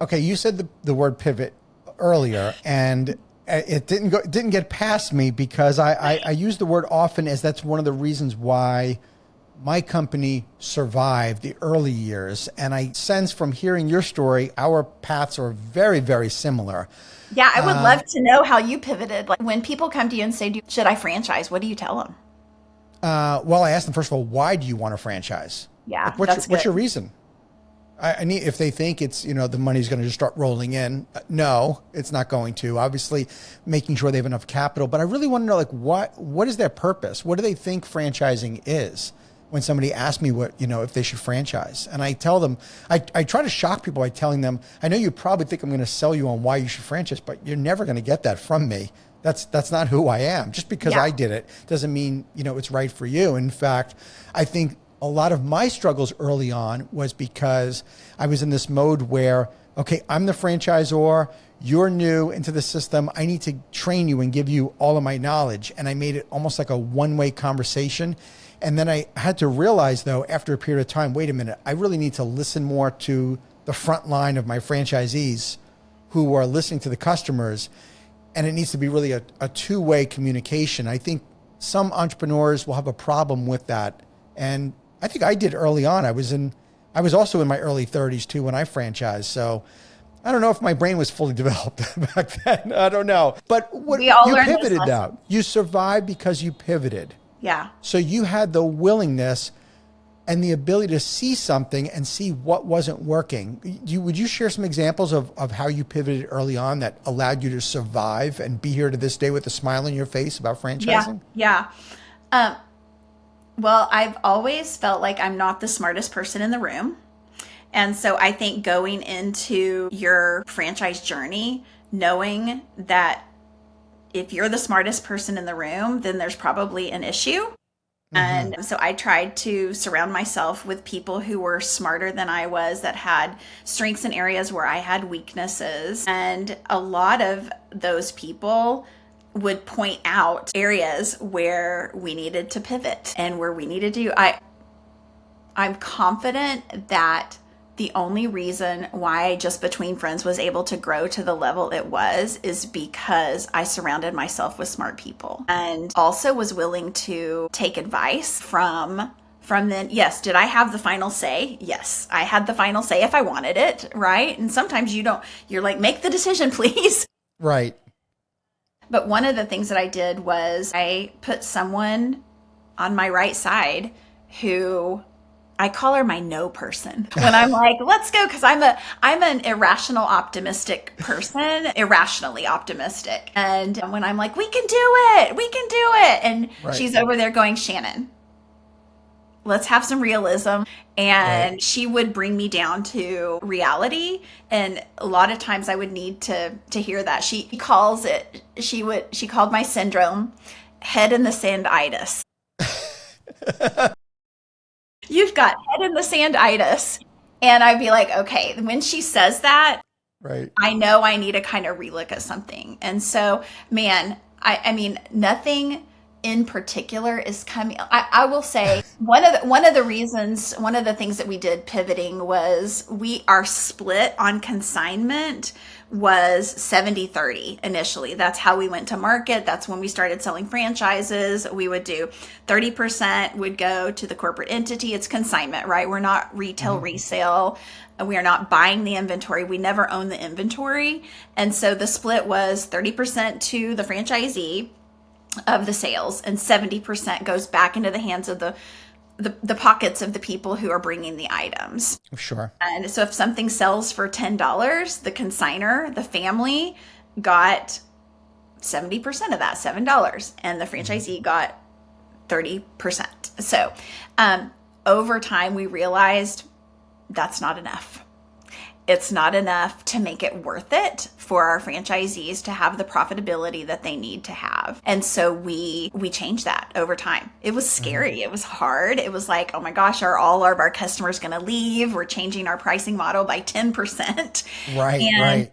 Okay, you said the word pivot earlier, and it didn't get past me because I use the word often as that's one of the reasons why my company survived the early years. And I sense from hearing your story, our paths are very, very similar. Yeah, I would love to know how you pivoted. Like when people come to you and say, should I franchise? What do you tell them? Well, I asked them, first of all, why do you want a franchise? Yeah, Like, that's what's your good. reason? I need, if they think it's, the money's going to just start rolling in. No, it's not going to. Obviously, making sure they have enough capital. But I really want to know, like, what is their purpose? What do they think franchising is? When somebody asks me what, if they should franchise, and I tell them, I try to shock people by telling them, I know you probably think I'm going to sell you on why you should franchise, but you're never going to get that from me. That's not who I am. Just because Yeah. I did it doesn't mean, it's right for you. In fact, I think a lot of my struggles early on was because I was in this mode where, okay, I'm the franchisor, you're new into the system. I need to train you and give you all of my knowledge. And I made it almost like a one-way conversation. And then I had to realize, though, after a period of time, wait a minute, I really need to listen more to the front line of my franchisees who are listening to the customers. And it needs to be really a two-way communication. I think some entrepreneurs will have a problem with that. And I think I did early on. I was also in my early 30s too when I franchised. So I don't know if my brain was fully developed back then. I don't know. But what We all you learn those pivoted lessons. now. You survived because you pivoted. Yeah. So you had the willingness and the ability to see something and see what wasn't working. Would you share some examples of how you pivoted early on that allowed you to survive and be here to this day with a smile on your face about Yeah. franchising? Yeah. Um, well, I've always felt like I'm not the smartest person in the room. And so I think going into your franchise journey, knowing that if you're the smartest person in the room, then there's probably an issue. Hmm. And so I tried to surround myself with people who were smarter than I was, that had strengths in areas where I had weaknesses. And a lot of those people would point out areas where we needed to pivot and where we needed to. I'm confident that the only reason why Just Between Friends was able to grow to the level it was is because I surrounded myself with smart people and also was willing to take advice from them. Yes, did I have the final say? Yes, I had the final say if I wanted it, right? And sometimes you don't, you're like, make the decision, please. Right. But one of the things that I did was I put someone on my right side who, I call her my no person. When I'm like, let's go, because I'm an irrational optimistic person, irrationally optimistic. And when I'm like, we can do it. And Right. she's over there going, Shannon, let's have some realism. Right. And she would bring me down to reality. And a lot of times I would need to hear that. She called my syndrome head in the sanditis. You've got head in the sanditis. And I'd be like, okay, when she says that, Right. I know I need to kind of relook at something. And so, man, I mean, nothing in particular is coming. I will say one of the reasons, one of the things that we did pivoting was our split on consignment was 70-30 initially. That's how we went to market. That's when we started selling franchises. We would do 30% would go to the corporate entity. It's consignment, right? We're not retail Hmm. resale. We are not buying the inventory. We never own the inventory. And so the split was 30% to the franchisee of the sales, and 70% goes back into the hands of the pockets of the people who are bringing the items. Sure. And so if something sells for $10, the consigner, the family, got 70% of that, $7, and the Hmm. franchisee got 30%. So over time, we realized that's not enough. It's not enough to make it worth it for our franchisees to have the profitability that they need to have. And so we changed that over time. It was Hmm. scary. It was hard. It was like, oh my gosh, are all of our customers going to leave? We're changing our pricing model by 10%. Right. And Right.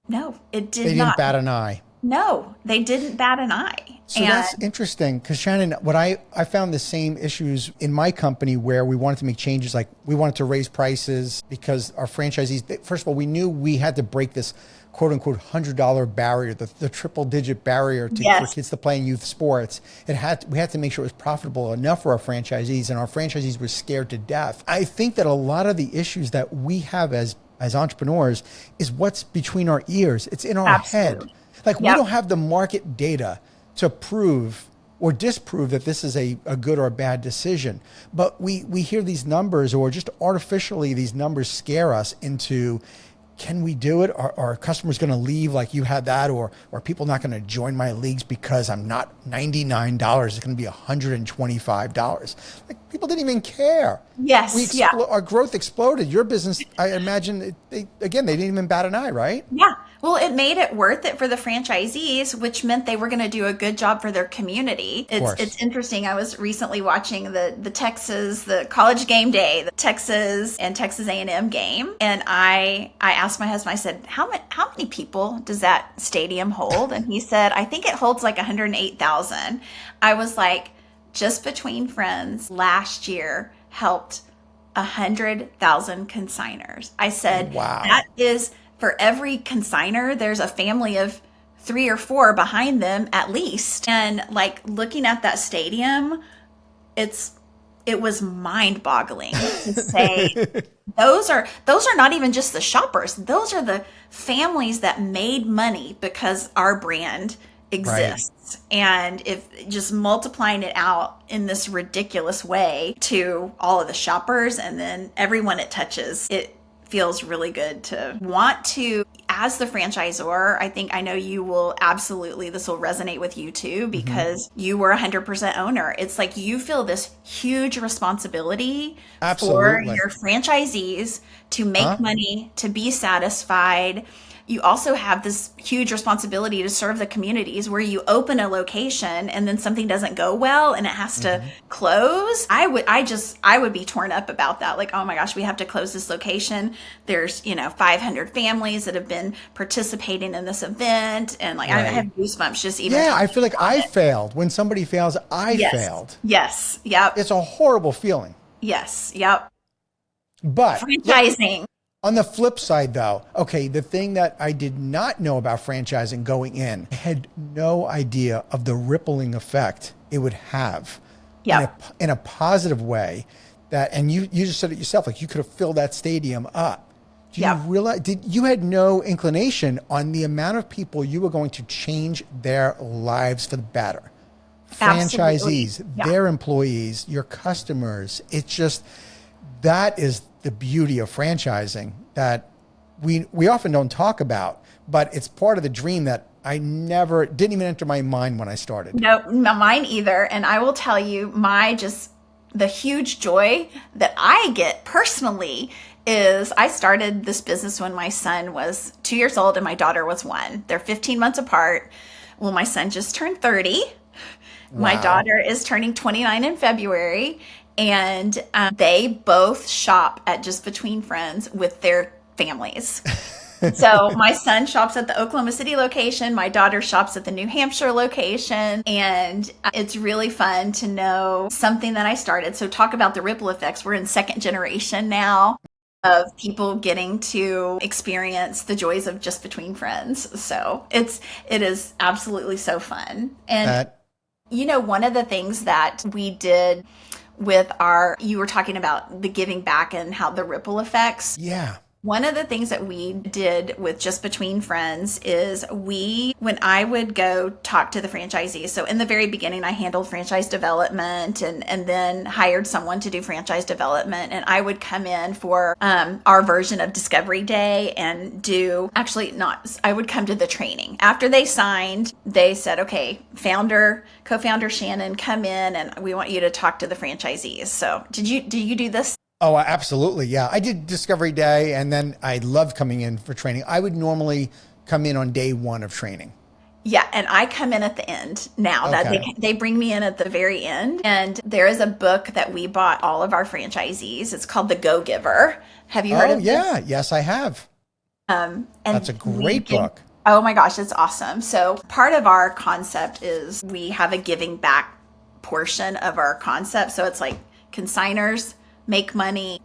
no, it They did didn't not. bat an eye. No, they didn't bat an eye. So And that's interesting because Shannon, what I found the same issues in my company where we wanted to make changes, like we wanted to raise prices because our franchisees, first of all, we knew we had to break this quote unquote $100 barrier, the triple digit barrier for yes, kids to play in youth sports. We had to make sure it was profitable enough for our franchisees, and our franchisees were scared to death. I think that a lot of the issues that we have as entrepreneurs is what's between our ears. It's in our head. absolutely. Like we Yep. don't have the market data to prove or disprove that this is a good or a bad decision. But we hear these numbers, or just artificially these numbers scare us into, can we do it? Are customers going to leave like you had that? Or are people not going to join my leagues because I'm not $99? It's going to be $125. Like people didn't even care. Yes. Yeah. Our growth exploded. Your business, I imagine, they didn't even bat an eye, right? Yeah. Well, it made it worth it for the franchisees, which meant they were going to do a good job for their community. It's interesting. I was recently watching the college game day, the Texas and Texas A&M game, and I asked my husband. I said, "How many people does that stadium hold?" And he said, "I think it holds like 108,000." I was like, "Just Between Friends last year helped 100,000 consigners." I said, Wow. "That is." For every consigner, there's a family of 3 or 4 behind them at least. And like looking at that stadium, it was mind-boggling to say those are not even just the shoppers. Those are the families that made money because our brand exists. Right. And if just multiplying it out in this ridiculous way to all of the shoppers and then everyone it touches, it feels really good to want to, as the franchisor. I know you will absolutely, this will resonate with you too, because you were 100% owner. It's like you feel this huge responsibility for your franchisees to make money, to be satisfied. You also have this huge responsibility to serve the communities where you open a location and then something doesn't go well and it has to close. I would be torn up about that. Like, oh my gosh, we have to close this location. There's, 500 families that have been participating in this event. And like, I have goosebumps just even. Yeah, I feel like I failed. When somebody fails, I failed. Yes. Yep. It's a horrible feeling. Yes. Yep. But franchising. On the flip side, though, okay, the thing that I did not know about franchising going in, I had no idea of the rippling effect it would have in a positive way. And you just said it yourself, like you could have filled that stadium up. Do you realize, you had no inclination on the amount of people you were going to change their lives for the better? Franchisees, their employees, your customers. It's just, that is the beauty of franchising that we often don't talk about, but it's part of the dream that didn't even enter my mind when I started. No, mine either. And I will tell you, the huge joy that I get personally is I started this business when my son was 2 years old and my daughter was 1. They're 15 months apart. Well, my son just turned 30. Wow. My daughter is turning 29 in February. And they both shop at Just Between Friends with their families. So my son shops at the Oklahoma City location. My daughter shops at the New Hampshire location. And it's really fun to know something that I started. So talk about the ripple effects. We're in 2nd generation now of people getting to experience the joys of Just Between Friends. So it is absolutely so fun. And one of the things that we did with you were talking about the giving back and how the ripple effects. Yeah. One of the things that we did with Just Between Friends is when I would go talk to the franchisees, so in the very beginning, I handled franchise development and then hired someone to do franchise development. And I would come in for our version of Discovery Day and I would come to the training. After they signed, they said, okay, co-founder Shannon, come in and we want you to talk to the franchisees. So did you do this? Oh, absolutely. Yeah. I did Discovery Day and then I loved coming in for training. I would normally come in on day 1 of training. Yeah. And I come in at the end now. That they bring me in at the very end. And there is a book that we bought all of our franchisees. It's called The Go-Giver. Have you heard of this? Yeah. Yes, I have. And that's a great book. Oh my gosh, it's awesome. So part of our concept is we have a giving back portion of our concept. So it's like consigners make money,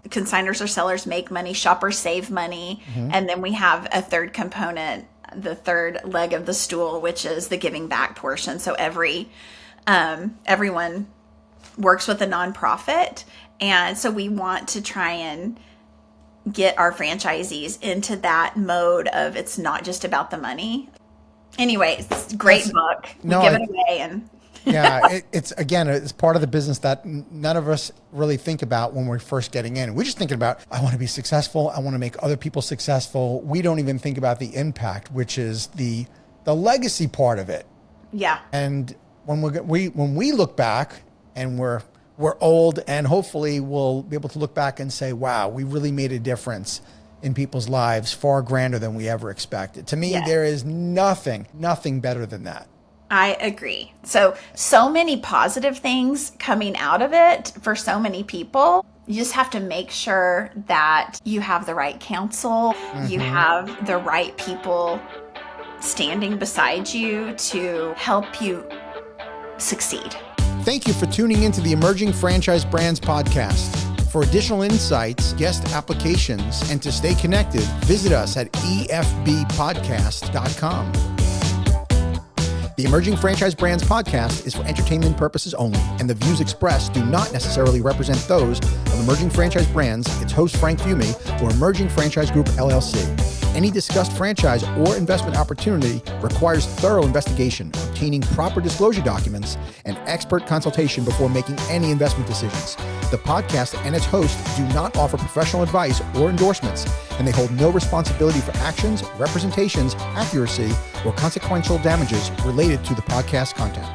consigners or sellers make money, shoppers save money. And then we have a third component, the third leg of the stool, which is the giving back portion. So everyone works with a nonprofit. And so we want to try and get our franchisees into that mode of it's not just about the money. Anyway, it's a great book. We give it away. And yeah, it's part of the business that none of us really think about when we're first getting in. We're just thinking about, I want to be successful. I want to make other people successful. We don't even think about the impact, which is the legacy part of it. Yeah. And when we look back and we're old, and hopefully we'll be able to look back and say, wow, we really made a difference in people's lives far grander than we ever expected. To me, There is nothing better than that. I agree. So many positive things coming out of it for so many people. You just have to make sure that you have the right counsel, you have the right people standing beside you to help you succeed. Thank you for tuning into the Emerging Franchise Brands podcast. For additional insights, guest applications, and to stay connected, visit us at efbpodcast.com. The Emerging Franchise Brands podcast is for entertainment purposes only, and the views expressed do not necessarily represent those of Emerging Franchise Brands, its host Frank Fiume, or Emerging Franchise Group, LLC. Any discussed franchise or investment opportunity requires thorough investigation, obtaining proper disclosure documents, and expert consultation before making any investment decisions. The podcast and its host do not offer professional advice or endorsements, and they hold no responsibility for actions, representations, accuracy, or consequential damages related to the podcast content.